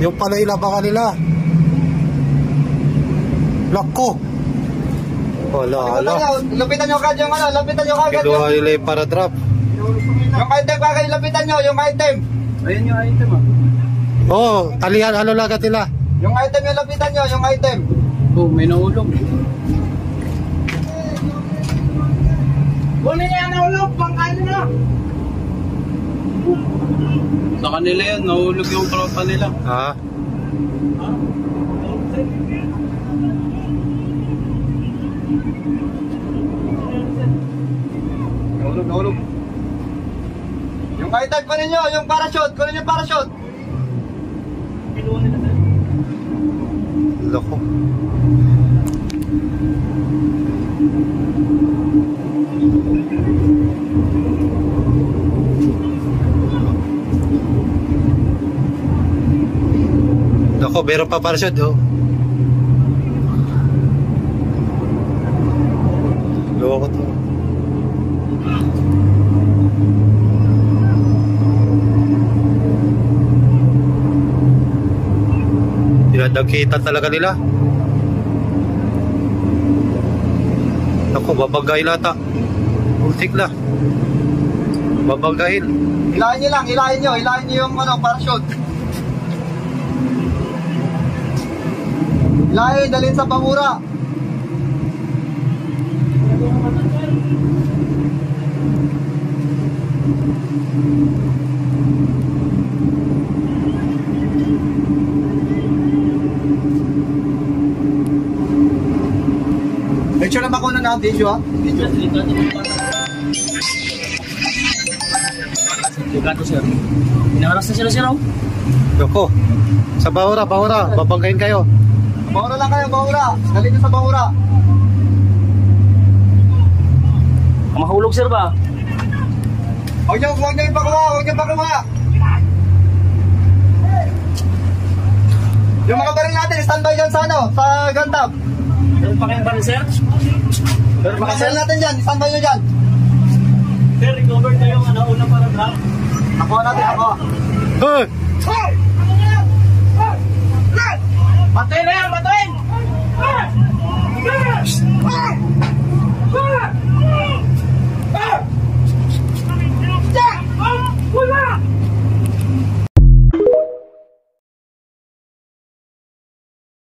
Yung pala ilabangan nila. Lako. Wala, ala. Lapitan nyo agad yung ano, lapitan nyo agad Kiluha nila yung para drop. Yung item kagad, lapitan nyo, yung item. Ayun yung item Oo, talihan, ano lagat nila? Yung item yung lapitan nyo, yung item. Oh, may nahulog. Kunin niya nahulog, pangkano na. Sa kanila yan, nahulog yung tropa nila. Ha? Nahulog. Yung item kunin nyo, yung parachute, kunin yung parachute. Lako. Lako, meron pa parachute, oh. Loko to. Dinadagkitan talaga nila. Ako, babagay lata. Ultik na. Babagayin. Hilahin nyo lang, hilahin nyo yung ano, parachute. Hilahin, dalhin sa pamura. Picture na ba ko na video ha? Video. Gato sir. Inaras na sila sir oh. Loko. Sa bahura, babagayin kayo. Bahura lang kayo, bahura. Dalhin nyo sa bahura. Mahulog sir ba? Huwag nyo ipakuha. Yung mga baril natin, standby dyan sa ano, sa gantab. Meron pa kayong baril sir? Meron pa baril natin dyan, standby nyo dyan. Sir, recover na yung una para drop. Nakuha natin, nakuha. Hey! Patayin na yan, patayin!